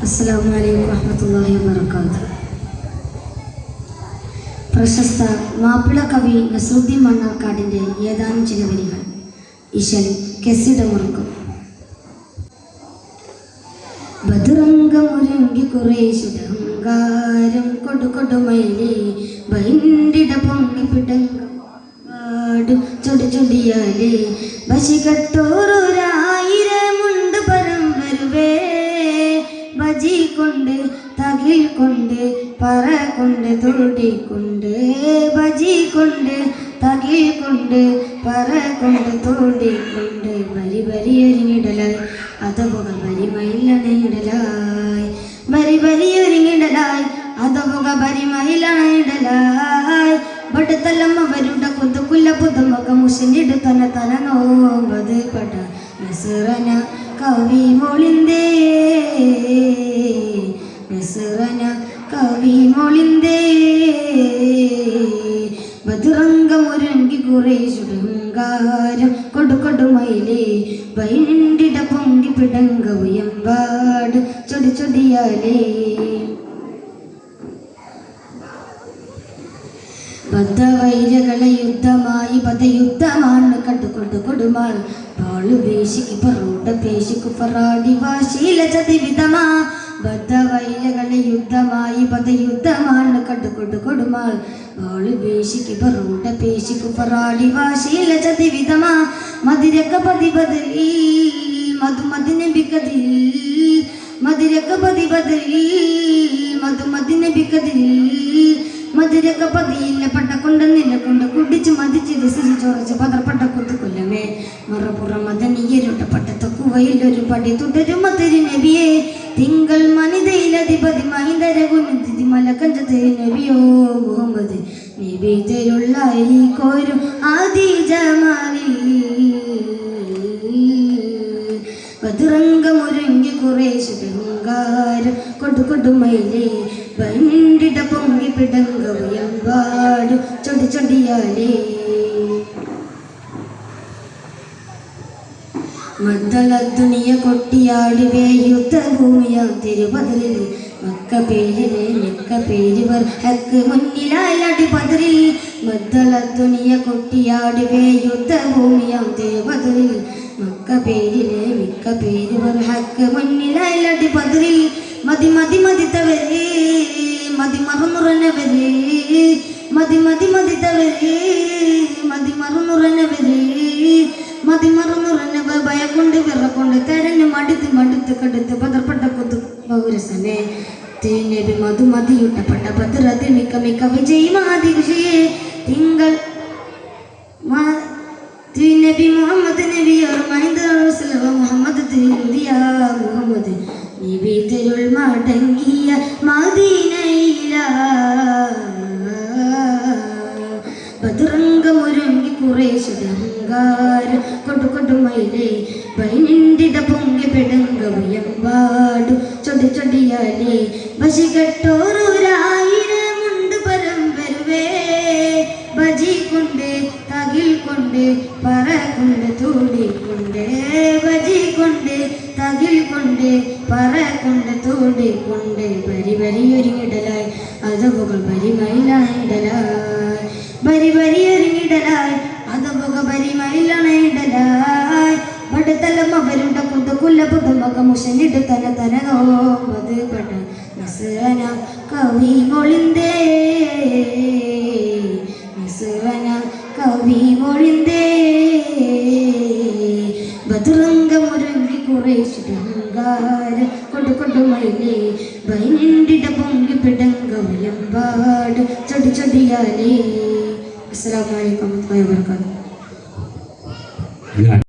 അസ്സലാമു അലൈക്കും വറഹ്മത്തുള്ളാഹി വബറകാതുഹു. പ്രശസ്ത മാപ്പിള കവി നസറുദ്ദീൻ മണ്ണാർക്കാടിൻ്റെ ഏതാനും ചില വരികൾ ഈശൽ കെസിയുടെ മുറുക്കും. ബദുരംഗമുരുങ്കി കുറേശുടെ അഹങ്കാരം കൊടുകൊടുമയിലേ ബൈണ്ടിട പൊങ്ങി പിടങ്കം പാടും ചൊടി ചൊടിയാലേ ബശികട്ടോരൊരായിരമുണ്ട് പരം വരുവേ ബജി കൊണ്ട് തകിൽ കൊണ്ട് പറ കൊണ്ട് തൊടിക്കൊണ്ട് ബജി കൊണ്ട് തകിൽ കൊണ്ട് പറ കൊണ്ട് തൊടിക്കൊണ്ട് ബരി ബരി ഒരുങ്ങിടലായി അതവുക ബരിമയിലണയിടലായി ബരി ബരി ഒരുങ്ങിടലായി അതവുക ബരിമയിലണയിടലായി ബടുത്തലമ്മ വരുട കുതുകുല്ല പുതുമക മുഷനിട് തന തന നോമ്പത് പട നസറന കവി മോളിന്തേ നസറന കവി മോളിന്തേ ബദുരംഗമുരുങ്കി കുറേശുടെ ഹങ്കാരം കൊടുകൊടുമയിലേ ബൈണ്ടിട പൊങ്കി പിടങ്ക ഉയമ്പാട് ചൊടി ചൊടിയാലേ ബദ്ധവൈരകളെ യുദ്ധമായി പദയുദ്ധമാണ് കണ്ടുകൊണ്ട് കൊടുമാൾ പാളു വേശിക്ക് പറോട്ട പേശിക്കു പറാടി വാശീല ചതിവിധമാ ബദ്ധവൈരകളെ യുദ്ധമായി പദയുദ്ധമാണ് കണ്ടുകൊണ്ട് കൊടുമാൾ പാളു വേശിക്ക് പറോട്ട പേശിക്കു പറാടി വാശീല ചതിവിധമാ മതിരക്ക പതിപതിൽ മധുമതിനെ ബിക്കതിൽ മതിരക്ക പതിപതിൽ മധുമതിനെ ബിക്കതിൽ മധുരക്ക പതിയില്ല പട്ടക്കൊണ്ട നിലക്കൊണ്ട് കുടിച്ച് മതിച്ച് വിസിൽ ചോറച്ച് പതർപ്പട്ട കുത്തുകൊല്ലമേ മറപ്പുറം മദനീയരുട്ട പട്ടത്തൊക്കുവയിലൊരു പടി തുടരും മതിരി നബിയെ തിങ്കൾ മനിതയിലധിപതി മഹിന്ദരകുനിധി മലക്കഞ്ചത് നബിയോ മുഹമ്മദ് നബി തരുള്ള ഈ കോരും ആദി ജമാലിൽ ബദുരംഗമുരുങ്കി കുറേശുടെ ഹങ്കാരം കൊടുകൊടുമയിലേ ബൈണ്ടിട പൊങ്ങി പിടങ്ക ഉയമ്പാടും ചൊടി ചൊടിയാലേ മദ്ദള ദുനിയ കൊട്ടിയാടുവേ യുദ്ധഭൂമിയാം തിരുപതിരിൽ മക്ക പേരിലെ മിക്ക പേരുവർ ഹക്ക് മുന്നിലായി പതിരിൽ മദ്ദള ദുനിയ കൊട്ടിയാടുവേ യുദ്ധഭൂമിയാം തിരുപതിരിൽ മക്ക പേരിലെ മിക്ക പേരുവർ ഹക്ക് മുന്നിലായി പതിരിൽ മതി മതി മതിത്തവരേ മതി മറുനുറനവരേ മതി മതി മതിത്തവരേ മതി മറുനുറനവരേ മതി മറുനുറനവ ഭയക്കൊണ്ട് വിറക്കൊണ്ട് തെരഞ്ഞു മടുത്ത് മടുത്ത് കടുത്ത് പതർപ്പെട്ട കൊത്തു പൗരസമേ തേനബി മധു മതിയുട്ടപ്പെട്ട ഭദ്രതി മിക്ക മിക്ക വിജയി മാതി വിഷയേ തിങ്കൾ നബി മുഹമ്മദ് നബിയോർ മൈന്ദ മുഹമ്മദ് തിരുദിയ മുഹമ്മദ് നബി തിരുൾ മടങ്ങിയ മദീനയില ബദുരംഗമുരുങ്കി കുറേശുടെ ഹങ്കാരം കൊടുകൊടുമയിലേ ബൈണ്ടിട പൊങ്കി പിടങ്ക ഉയമ്പാടു ചൊടി ചൊടിയാലേ ബശികട്ടോരൊരായിരമുണ്ട് പരം വരുവേ ബജി കൊണ്ട് തകിൽ കൊണ്ട് പറ കൊണ്ട് തൂടിക്കൊണ്ട് ബജി കൊണ്ട് തകിൽ കൊണ്ട് പറ കൊണ്ട് തൂടിക്കൊണ്ട് ബരി ബരി ഒരുങ്ങിടലായി അതവുകൾ ബരിമയിലണയിടലായി ബരി ബരി ഒരുങ്ങിടലായി അതവുക ബരിമയിലണയിടലായി ബടുത്തലമ്മ വരുട കുതുകുല്ല പുതുമക മുഷനിട് തന തന നോമ്പത് പട നസറന കവി മോളിന്തേ നസറന കവി മോളിന്തേ ബദുരംഗമുരുങ്കി കുറേശുടെ ഹങ്കാരം കൊടുകൊടുമയിലേ ബൈണ്ടിട പൊങ്കി പിടങ്ക ഉയമ്പാട് ചൊടി ചൊടിയാലേ. അസ്സലാമു അലൈക്കും വറഹ്മത്തുള്ളാഹി വബറകാതുഹു.